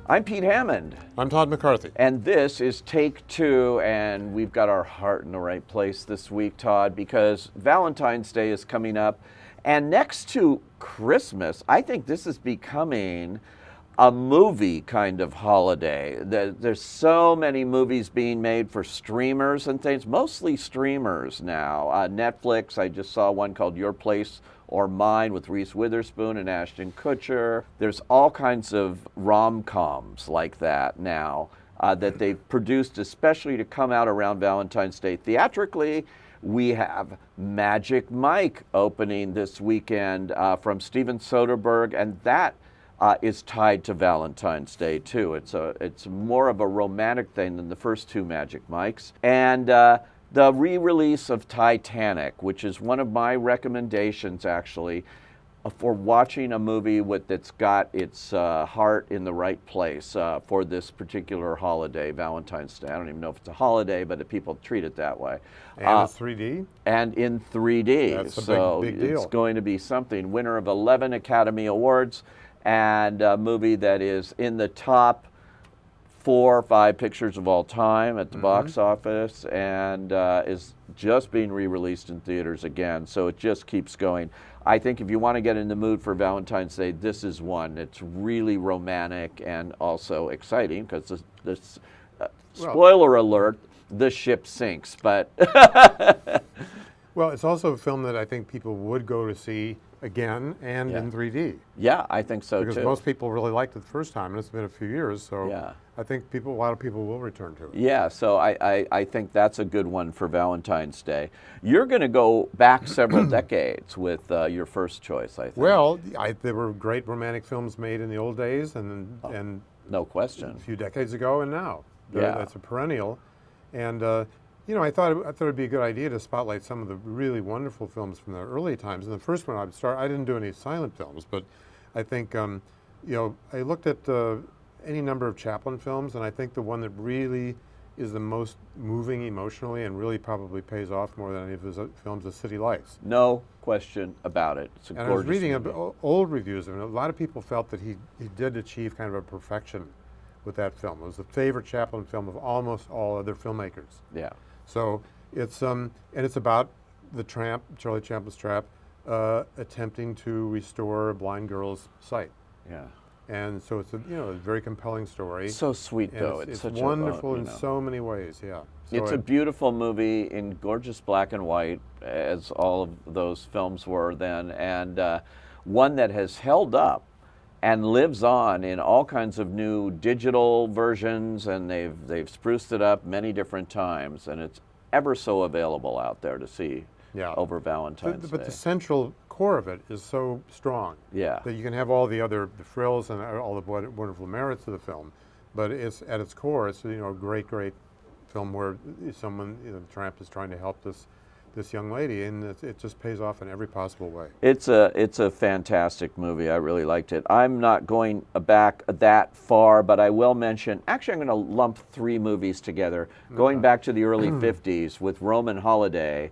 I'm Pete Hammond. I'm Todd McCarthy. And this is Take Two, and we've got our heart in the right place this week, Todd, because Valentine's Day is coming up. And next to Christmas, I think this is becoming a movie kind of holiday. There's so many movies being made for streamers and things, mostly streamers now. Netflix, I just saw one called Your Place or Mine with Reese Witherspoon and Ashton Kutcher. There's all kinds of rom-coms like that now that they've produced especially to come out around Valentine's Day. Theatrically, we have Magic Mike opening this weekend from Steven Soderbergh, and that is tied to Valentine's Day too. It's more of a romantic thing than the first two Magic Mikes. And the re-release of Titanic, which is one of my recommendations actually for watching a movie that's got its heart in the right place for this particular holiday, Valentine's Day. I don't even know if it's a holiday, but people treat it that way. And it's 3D? And in 3D. That's a so big deal. It's going to be something. Winner of 11 Academy Awards, and a movie that is in the top 4 or 5 pictures of all time at the box office, and is just being re-released in theaters again. So it just keeps going. I think if you want to get in the mood for Valentine's Day, this is one. It's really romantic and also exciting because this spoiler alert, the ship sinks. But well, it's also a film that I think people would go to see again and in 3D. Yeah, I think so because too. Most people really liked it the first time, and it's been a few years, so yeah. I think a lot of people will return to it. Yeah, so I think that's a good one for Valentine's Day. You're going to go back several decades with your first choice, I think. Well, there were great romantic films made in the old days, and no question, a few decades ago, and now. Yeah, that's a perennial, and I thought it'd be a good idea to spotlight some of the really wonderful films from the early times. And the first one I didn't do any silent films, but I think I looked at any number of Chaplin films, and I think the one that really is the most moving emotionally and really probably pays off more than any of his films is City Lights. No question about it. It's a gorgeous I was reading movie. Old reviews of it, and a lot of people felt that he did achieve kind of a perfection with that film. It was the favorite Chaplin film of almost all other filmmakers. Yeah. So it's and it's about the tramp, Charlie Chaplin's tramp, attempting to restore a blind girl's sight. Yeah. And so it's a very compelling story. So sweet though. It's such wonderful in so many ways. Yeah. So it's a beautiful movie in gorgeous black and white, as all of those films were then, and one that has held up and lives on in all kinds of new digital versions, and they've spruced it up many different times, and it's ever so available out there to see over Valentine's Day. But the central core of it is so strong that you can have all the frills and all the wonderful merits of the film, but it's at its core, it's a great film where someone, the tramp is trying to help this young lady, and it just pays off in every possible way. It's a fantastic movie. I really liked it. I'm not going back that far, but I will mention, actually I'm going to lump 3 movies together. Going back to the early 50s with Roman Holiday.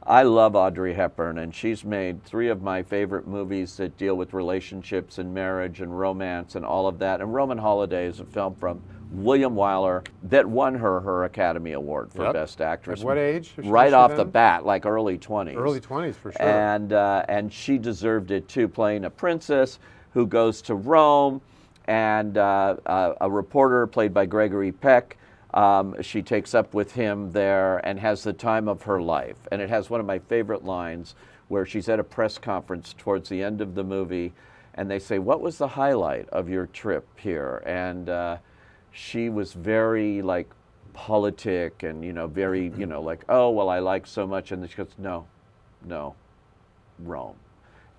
I love Audrey Hepburn, and she's made 3 of my favorite movies that deal with relationships and marriage and romance and all of that. And Roman Holiday is a film from William Wyler that won her Academy Award for Best Actress. At what age? Right off the bat, like early 20s. Early 20s for sure. And she deserved it too, playing a princess who goes to Rome, and a reporter played by Gregory Peck. She takes up with him there and has the time of her life. And it has one of my favorite lines where she's at a press conference towards the end of the movie, and they say, "What was the highlight of your trip here?" And she was very politic and very like, "Oh well, I like so much," and then she goes, no, Rome.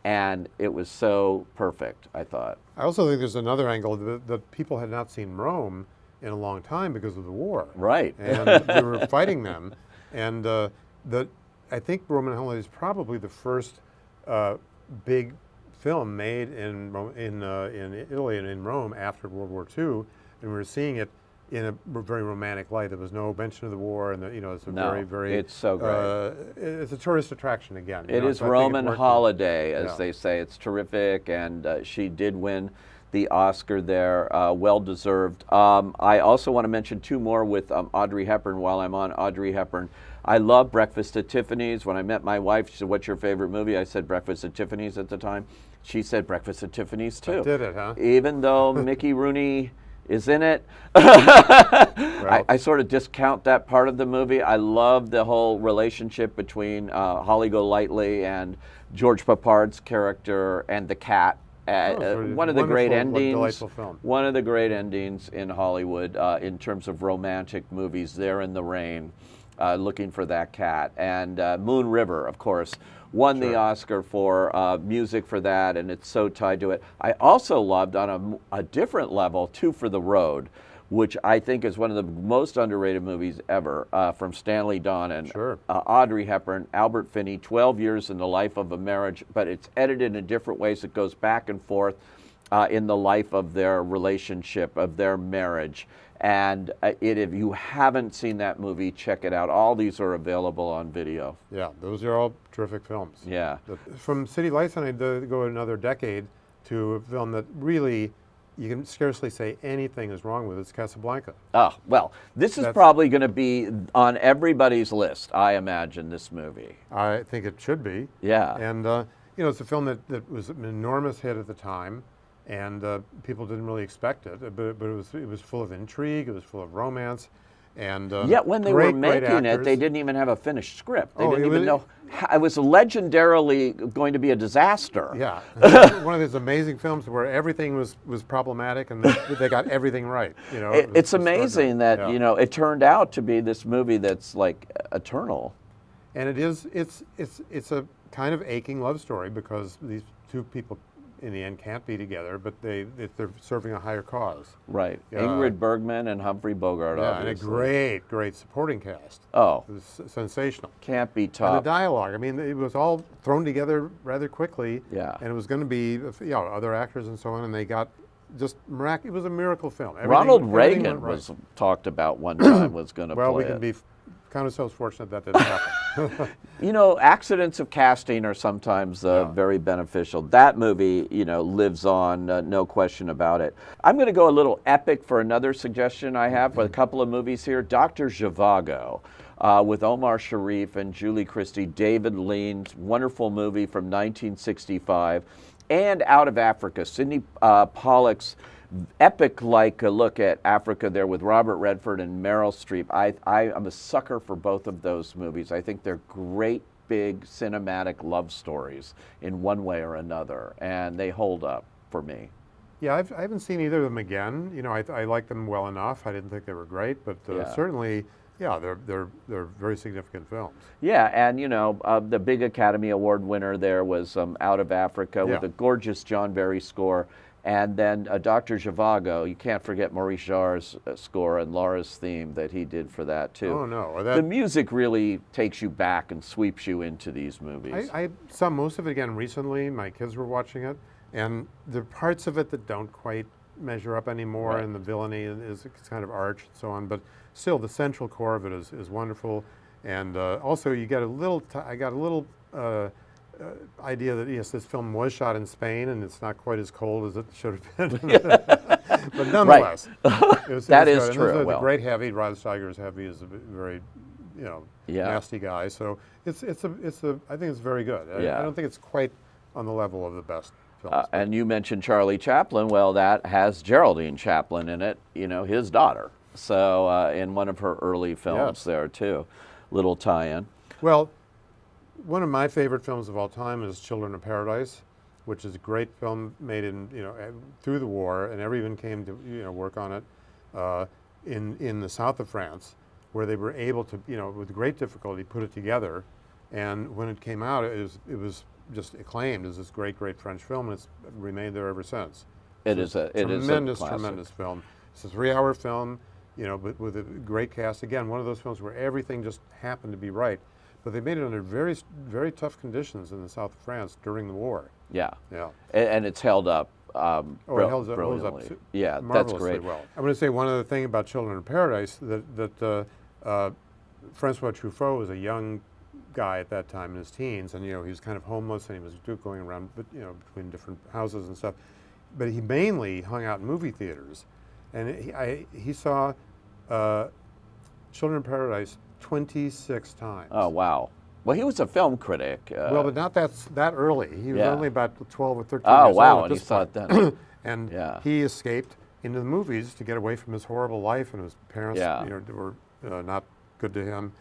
And it was so perfect, I thought. I also think there's another angle that people had not seen Rome in a long time because of the war. Right. And they were fighting them. And I think Roman Holiday is probably the first big film made in Italy and in Rome after World War II, and we were seeing it in a very romantic light. There was no mention of the war, and it's a very it's so great. It's a tourist attraction again. It is Roman Holiday, as they say. It's terrific, and she did win the Oscar there, well deserved. I also want to mention two more with Audrey Hepburn while I'm on Audrey Hepburn. I love Breakfast at Tiffany's. When I met my wife, she said, "What's your favorite movie?" I said Breakfast at Tiffany's at the time. She said Breakfast at Tiffany's too. I did it, huh? Even though Mickey Rooney is in it. Well, I sort of discount that part of the movie. I love the whole relationship between Holly Golightly and George Papard's character and the cat. One of the great endings. Delightful film. One of the great endings in Hollywood in terms of romantic movies. There in the Rain, looking for that cat, and Moon River, of course, won the Oscar for music for that, and it's so tied to it. I also loved, on a different level, Two for the Road, which I think is one of the most underrated movies ever, from Stanley Donen, Audrey Hepburn, Albert Finney, 12 Years in the Life of a Marriage, but it's edited in different ways. It goes back and forth in the life of their relationship, of their marriage. And if you haven't seen that movie, check it out. All these are available on video. Yeah, those are all terrific films. Yeah. From City Lights, I'd go another decade to a film that really, you can scarcely say anything is wrong with it. It's Casablanca. Oh, well, this is probably going to be on everybody's list, I imagine, this movie. I think it should be. Yeah. And, you know, it's a film that was an enormous hit at the time, and people didn't really expect it, but it was full of intrigue, it was full of romance, and yet when they were making it, they didn't even have a finished script. They didn't even know. It was legendarily going to be a disaster. Yeah, one of these amazing films where everything was problematic, and they got everything right. You know, it's amazing that you know it turned out to be this movie that's like eternal. And it is. It's a kind of aching love story because these two people, in the end, can't be together, but they're serving a higher cause. Right. Ingrid Bergman and Humphrey Bogart, obviously. And a great supporting cast. Oh. It was sensational. Can't be topped. And the dialogue, I mean, it was all thrown together rather quickly. Yeah. And it was going to be, you know, other actors and so on, and they got just miraculous. It was a miracle film. Ronald Reagan was talked about one time was going to play it. Well, we can be count ourselves fortunate that didn't happen. You know, accidents of casting are sometimes very beneficial. That movie, you know, lives on, no question about it. I'm going to go a little epic for another suggestion I have with a couple of movies here. Dr. Zhivago with Omar Sharif and Julie Christie, David Lean's wonderful movie from 1965, and Out of Africa, Sidney Pollack's epic-like look at Africa there with Robert Redford and Meryl Streep. I'm a sucker for both of those movies. I think they're great, big, cinematic love stories in one way or another, and they hold up for me. Yeah, I haven't seen either of them again. You know, I like them well enough. I didn't think they were great, but certainly, yeah, they're very significant films. Yeah, and you know, the big Academy Award winner there was Out of Africa with a gorgeous John Barry score. And then Dr. Zhivago, you can't forget Maurice Jarre's score and Laura's theme that he did for that too. Oh no, the music really takes you back and sweeps you into these movies. I saw most of it again recently. My kids were watching it, and there are parts of it that don't quite measure up anymore, and the villainy is kind of arch and so on. But still, the central core of it is wonderful. And also, you get a little. I got a little. Idea that yes, this film was shot in Spain and it's not quite as cold as it should have been, but nonetheless, that is true. The great heavy, Rod Steiger's heavy is a very, you know, nasty guy. So I think it's very good. I don't think it's quite on the level of the best films. And you mentioned Charlie Chaplin. Well, that has Geraldine Chaplin in it. You know, his daughter. So in one of her early films there too, little tie-in. Well. One of my favorite films of all time is Children of Paradise, which is a great film made in through the war, and everyone came to work on it in the south of France, where they were able to with great difficulty put it together, and when it came out, it was just acclaimed as this great French film, and it's remained there ever since. It is a tremendous film. It's a 3-hour film, but with a great cast. Again, one of those films where everything just happened to be right. But they made it under very, very tough conditions in the south of France during the war. Yeah. And it's held up. It holds up yeah, that's great. Well. I'm going to say one other thing about Children of Paradise that Francois Truffaut was a young guy at that time in his teens, and he was kind of homeless, and he was going around, between different houses and stuff. but he mainly hung out in movie theaters, and he saw Children of Paradise 26 times. Oh, wow. Well, he was a film critic. Well, but not that early. He was Yeah. only about 12 or 13 Oh, years wow, old at and he this saw point. it then. And Yeah. he escaped into the movies to get away from his horrible life, and his parents Yeah. were not good to him.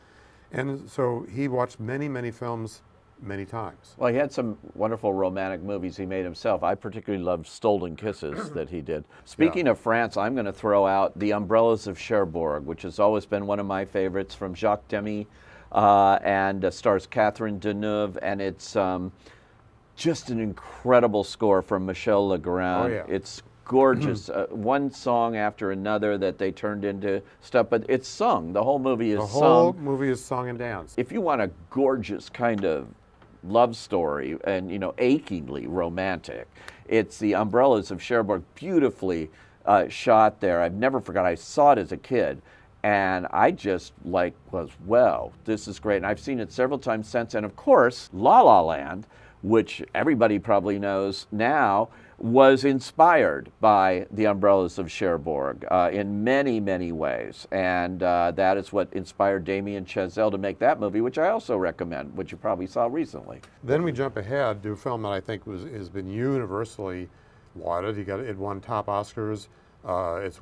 And so he watched many, many films many times. Well, he had some wonderful romantic movies he made himself. I particularly loved Stolen Kisses that he did. Speaking of France, I'm going to throw out The Umbrellas of Cherbourg, which has always been one of my favorites, from Jacques Demy, and stars Catherine Deneuve, and it's just an incredible score from Michel Legrand. Oh, yeah. It's gorgeous. One song after another that they turned into stuff, but it's sung. The whole movie is The sung. whole movie is sung and danced. If you want a gorgeous kind of love story and, achingly romantic, it's The Umbrellas of Cherbourg, beautifully shot there. I've never forgot, I saw it as a kid, and I just wow, this is great. And I've seen it several times since. And of course, La La Land, which everybody probably knows now, was inspired by The Umbrellas of Cherbourg in many, many ways. And that is what inspired Damien Chazelle to make that movie, which I also recommend, which you probably saw recently. Then we jump ahead to a film that I think has been universally lauded. It won top Oscars. It's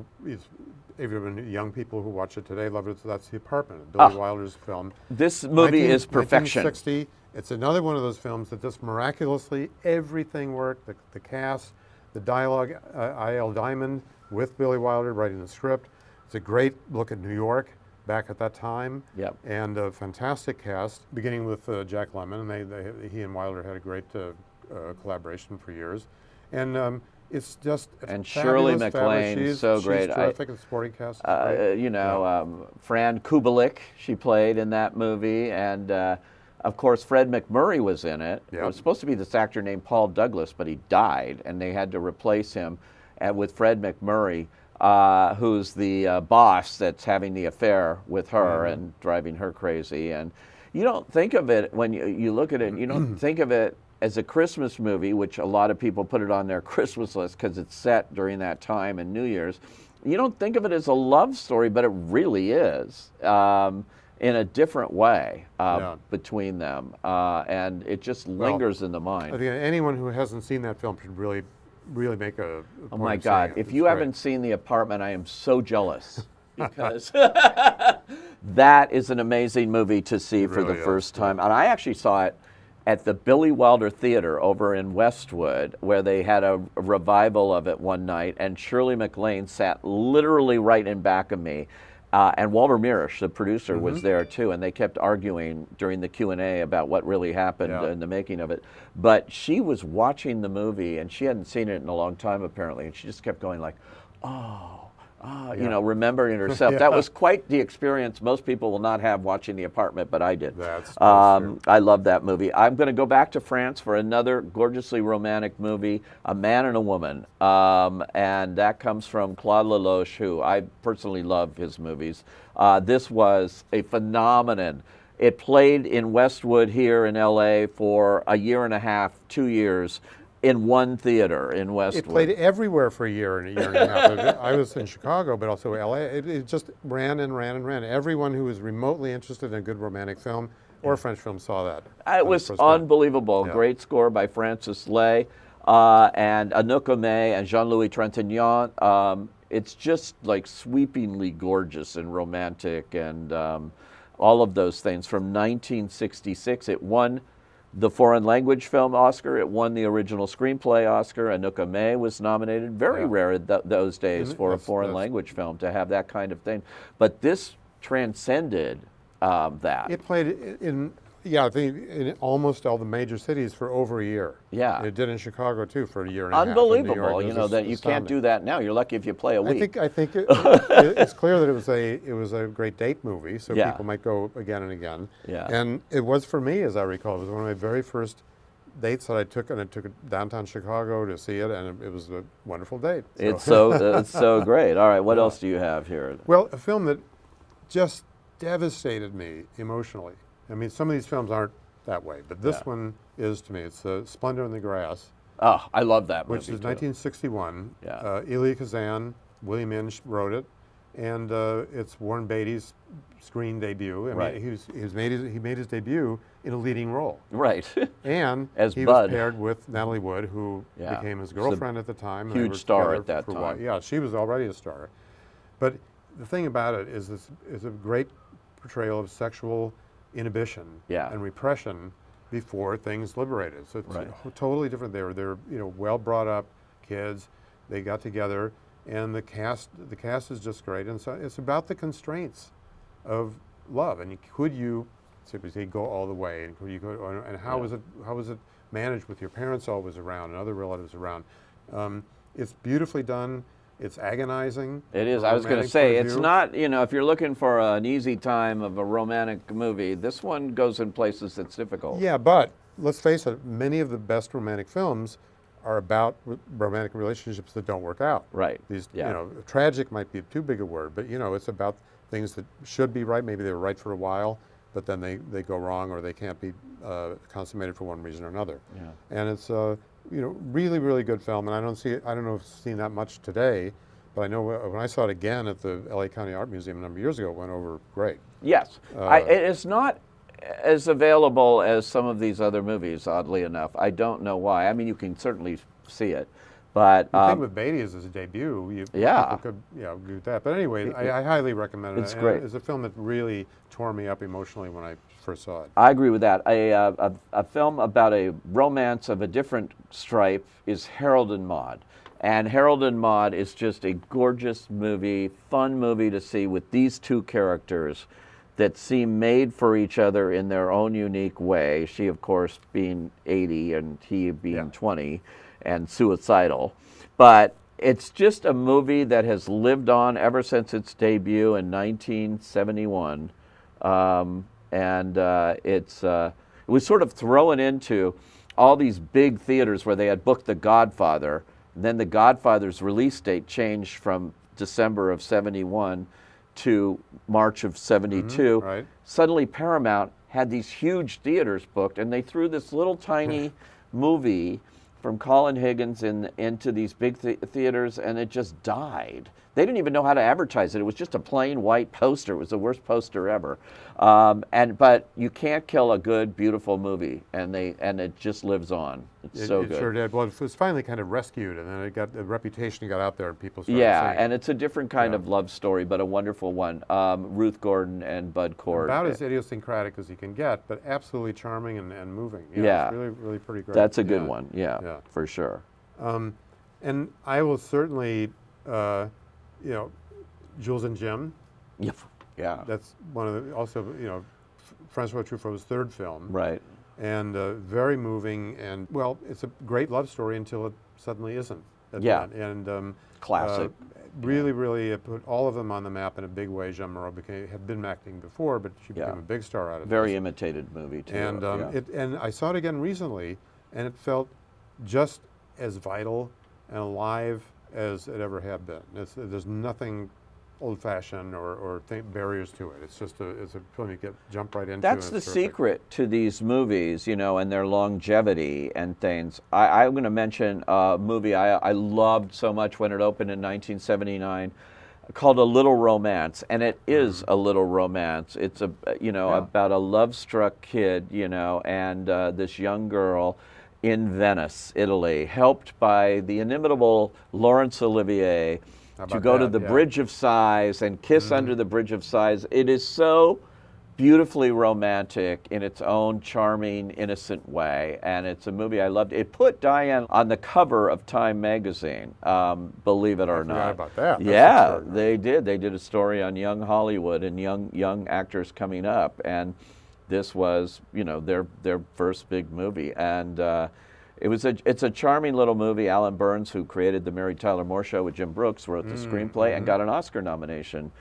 even young people who watch it today love it. So that's The Apartment, Billy Wilder's film. This movie is perfection. 1960. It's another one of those films that just miraculously everything worked. The cast, the dialogue. I.L. Diamond with Billy Wilder writing the script. It's a great look at New York back at that time. Yep. And a fantastic cast, beginning with Jack Lemmon, and he and Wilder had a great collaboration for years. And it's just and Shirley MacLaine, she's so great. She's terrific. The supporting cast. Fran Kubelik, she played in that movie, and of course Fred MacMurray was in it. Yep. It was supposed to be this actor named Paul Douglas, but he died, and they had to replace him with Fred MacMurray, who's the boss that's having the affair with her and driving her crazy. And you don't think of it when you look at it. You don't think of it as a Christmas movie, which a lot of people put it on their Christmas list because it's set during that time and New Year's. You don't think of it as a love story, but it really is, in a different way between them, and it just lingers in the mind. I think anyone who hasn't seen that film should really make a Oh point my of God! seeing it. If It's you great. haven't seen The Apartment, I am so jealous because that is an amazing movie to see for the really is, first time. And I actually saw it at the Billy Wilder Theater over in Westwood, where they had a revival of it one night, and Shirley MacLaine sat literally right in back of me. And Walter Mirisch, the producer, was there too, and they kept arguing during the Q&A about what really happened in the making of it. But she was watching the movie, and she hadn't seen it in a long time apparently, and she just kept going like, remembering herself. That was quite the experience most people will not have watching The Apartment, but I did. That's true. I love that movie. I'm going to go back to France for another gorgeously romantic movie, A Man and a Woman, and that comes from Claude Lelouch, who I personally love his movies. This was a phenomenon. It played in Westwood here in LA for a year and a half, 2 years, in one theater in Westwood. It played everywhere for a year and a half. I was in Chicago, but also LA. It just ran and ran and ran. Everyone who was remotely interested in a good romantic film or French film saw that. It was unbelievable. Yeah. Great score by Francis Lay and Anouk Aimée and Jean-Louis Trintignant. It's just like sweepingly gorgeous and romantic and all of those things. From 1966, it won the Foreign Language Film Oscar. It won the Original Screenplay Oscar. Anouk Aimée was nominated. Very rare those days for a foreign language film to have that kind of thing. But this transcended that. It played in almost all the major cities for over a year. Yeah. It did in Chicago too for a year and a half. Unbelievable. In New York. You know that you can't do that now. You're lucky if you play a week. I think it's clear that it was a great date movie, so Yeah. people might go again and again. Yeah. And it was for me, as I recall, it was one of my very first dates that I took, and I took it downtown Chicago to see it, and it was a wonderful date. It's so great. All right, what else do you have here? Well, a film that just devastated me emotionally. I mean, some of these films aren't that way, but this one is to me. It's Splendor in the Grass, Oh, I love that movie which is too. 1961. Yeah. Elia Kazan, William Inge wrote it, and it's Warren Beatty's screen debut. I Right. mean, he made his debut in a leading role, Right. and As he Bud. was paired with Natalie Wood, who Yeah. became his She's a girlfriend at the time. And they huge were star together at that for a while. time. Yeah, she was already a star. But the thing about it is, this is a great portrayal of sexual inhibition Yeah. and repression before things liberated. So it's Right. totally different. They're well brought up kids. They got together, and the cast is just great. And so it's about the constraints of love. And could you simply say go all the way? And could you go? And how was it managed with your parents always around and other relatives around? It's beautifully done. It's agonizing. It is. from a I was going to romantic say, point of it's view. not, if you're looking for an easy time of a romantic movie, this one goes in places that's difficult. Yeah, but let's face it, many of the best romantic films are about romantic relationships that don't work out. Right. These, Yeah. tragic might be too big a word, but it's about things that should be right. Maybe they were right for a while, but then they go wrong, or they can't be consummated for one reason or another. Yeah. And it's really, really good film. And I don't know if I've seen that much today, but I know when I saw it again at the LA County Art Museum a number of years ago, it went over great. Yes. It's not as available as some of these other movies, oddly enough. I don't know why. I mean, you can certainly see it, but The thing with Beatty is his debut. Yeah. People could agree with that. But anyway, I highly recommend it. It's And great. It's a film that really tore me up emotionally when I first saw it. I agree with that. A film about a romance of a different stripe is Harold and Maude. And Harold and Maude is just a gorgeous movie, fun movie to see with these two characters that seem made for each other in their own unique way. She, of course, being 80 and he being 20 and suicidal. But it's just a movie that has lived on ever since its debut in 1971. It was sort of thrown into all these big theaters where they had booked The Godfather. Then The Godfather's release date changed from December of 71 to March of 72. Right. Suddenly Paramount had these huge theaters booked, and they threw this little tiny movie from Colin Higgins into these big theaters, and it just died. They didn't even know how to advertise it. It was just a plain white poster. It was the worst poster ever. But you can't kill a good, beautiful movie, and it just lives on. It's so It good. sure did. Well, it was finally kind of rescued, and then the reputation got out there, and people started Yeah, saying and it's a different kind of love story, but a wonderful one. Ruth Gordon and Bud Cort. about as idiosyncratic as you can get, but absolutely charming and moving. Yeah. It's really, really pretty great. That's a good one. Yeah, Yeah. for sure. And I will certainly, Jules and Jim. Yep. Yeah. That's one of the, also, Francois Truffaut's third film. Right. And very moving, and well, it's a great love story until it suddenly isn't. at the Yeah. end. And Classic. really put all of them on the map in a big way. Jean Moreau had been acting before, but she became a big star out of Very this. imitated movie too. And yeah. and I saw it again recently, and it felt just as vital and alive as it ever had been. There's nothing old-fashioned or barriers to it. It's just it's a film you jump right into. That's and the it's terrific. secret to these movies, and their longevity and things. I'm going to mention a movie I loved so much when it opened in 1979, called A Little Romance, and it is a little romance. It's about a love-struck kid, and this young girl in Venice, Italy, helped by the inimitable Laurence Olivier to go to the Bridge of Sighs and kiss under the Bridge of Sighs. It is so beautifully romantic in its own charming, innocent way, and it's a movie I loved. It put Diane on the cover of Time magazine, believe it or I forgot not. about that. That's Yeah, extraordinary. they did. They did a story on young Hollywood and young actors coming up, and this was, their first big movie, and it's a charming little movie. Alan Burns, who created the Mary Tyler Moore Show with Jim Brooks, wrote the screenplay and got an Oscar nomination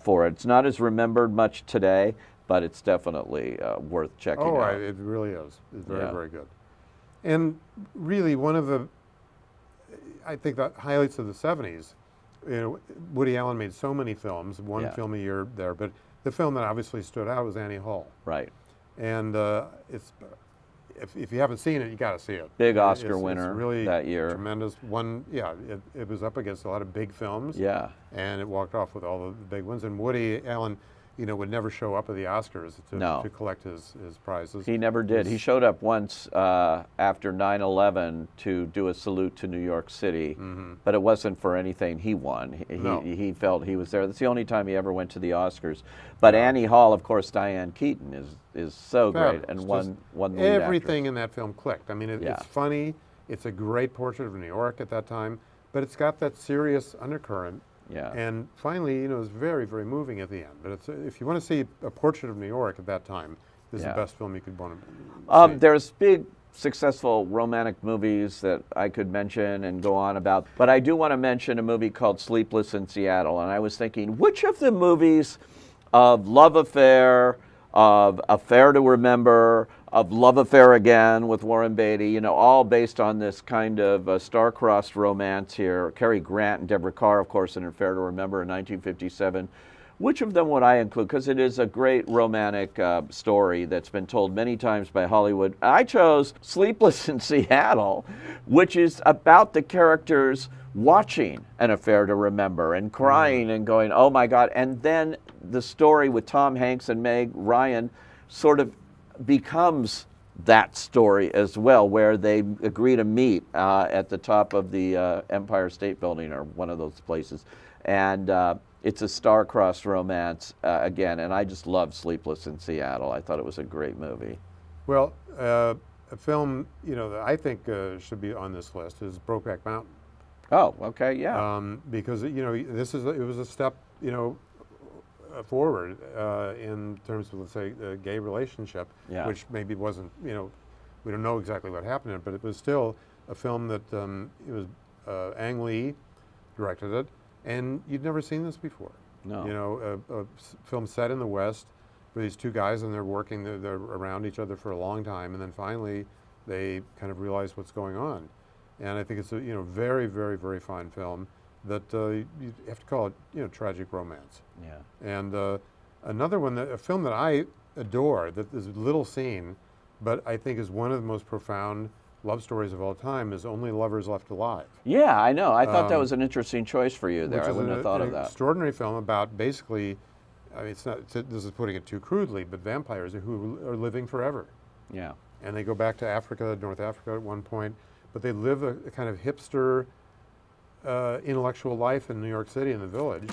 for it. It's not as remembered much today, but it's definitely worth checking out. It really is. It's very, Yeah. very good. And really, one of the, I think, the highlights of the 70s, Woody Allen made so many films, one film a year there, but the film that obviously stood out was Annie Hall. Right. And if you haven't seen it, you got to see it. Big Oscar It's winner really that year. Tremendous. One, yeah, it was up against a lot of big films. Yeah. And it walked off with all the big ones. And Woody Allen, would never show up at the Oscars to collect his prizes. He never did. He showed up once after 9/11 to do a salute to New York City, but it wasn't for anything he won. He felt he was there. That's the only time he ever went to the Oscars. But Annie Hall, of course, Diane Keaton is so great and won the lead everything actress. in that film clicked. I mean, it's funny. It's a great portrait of New York at that time, but it's got that serious undercurrent. Yeah. And finally, it's very, very moving at the end. But if you want to see a portrait of New York at that time, this is the best film you could want to see. There's big, successful romantic movies that I could mention and go on about, but I do want to mention a movie called Sleepless in Seattle. And I was thinking, which of the movies of love affair, of Affair to Remember, of Love Affair Again with Warren Beatty, all based on this kind of star-crossed romance here. Cary Grant and Deborah Kerr, of course, in Affair to Remember in 1957. Which of them would I include? Because it is a great romantic story that's been told many times by Hollywood. I chose Sleepless in Seattle, which is about the characters watching An Affair to Remember and crying and going, oh my God. And then the story with Tom Hanks and Meg Ryan sort of becomes that story as well, where they agree to meet at the top of the Empire State Building or one of those places. And it's a star-crossed romance again, and I just love Sleepless in Seattle. I thought it was a great movie. Well, a film that I think should be on this list is Brokeback Mountain. Oh, okay, yeah. Because it was a step forward in terms of, let's say, a gay relationship, which maybe wasn't, we don't know exactly what happened in it, but it was still a film that it was Ang Lee directed it, and you'd never seen this before. No. A film set in the West with these two guys, and they're working, they're around each other for a long time, and then finally they kind of realize what's going on. And I think it's a very, very, very fine film that you have to call it tragic romance. Yeah. And another one, a film that I adore, that is little seen, but I think is one of the most profound love stories of all time, is Only Lovers Left Alive. Yeah, I know. I thought that was an interesting choice for you there. I wouldn't have thought of that. An extraordinary film about basically, I mean, it's not, this is putting it too crudely, but vampires who are living forever. Yeah. And they go back to Africa, North Africa at one point, but they live a kind of hipster intellectual life in New York City in the Village,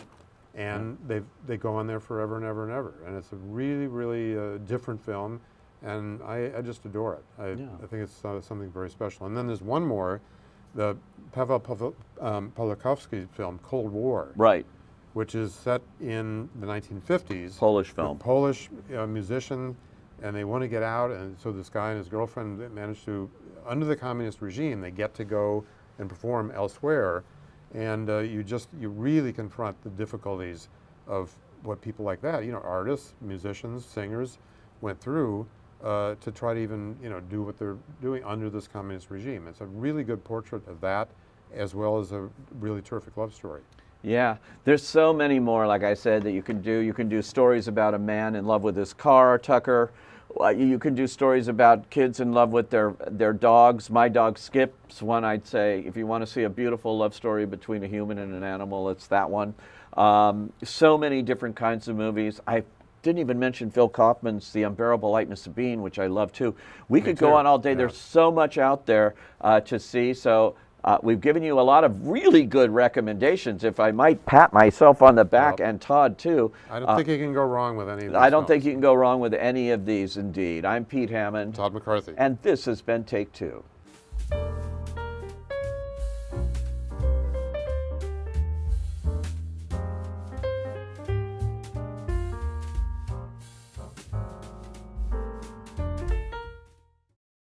and they go on there forever and ever and ever. And it's a really, really different film, and I just adore it. I think it's something very special. And then there's one more, the Pavel Pawlikowski film, Cold War. Right. Which is set in the 1950s. Polish film. A Polish musician, and they want to get out, and so this guy and his girlfriend manage to, under the communist regime, they get to go and perform elsewhere, and you really confront the difficulties of what people like that, artists, musicians, singers, went through to try to even do what they're doing under this communist regime. It's a really good portrait of that, as well as a really terrific love story. Yeah, there's so many more, like I said, that you can do. You can do stories about a man in love with his car, Tucker. You can do stories about kids in love with their dogs. My Dog Skip's one, I'd say. If you want to see a beautiful love story between a human and an animal, it's that one. So many different kinds of movies. I didn't even mention Phil Kaufman's The Unbearable Lightness of Being, which I love too. We could go on all day. Yeah. There's so much out there to see. So we've given you a lot of really good recommendations, if I might pat myself on the back, and Todd too. I don't think you can go wrong with any of these. I don't think you can go wrong with any of these, indeed. I'm Pete Hammond. Todd McCarthy. And this has been Take Two.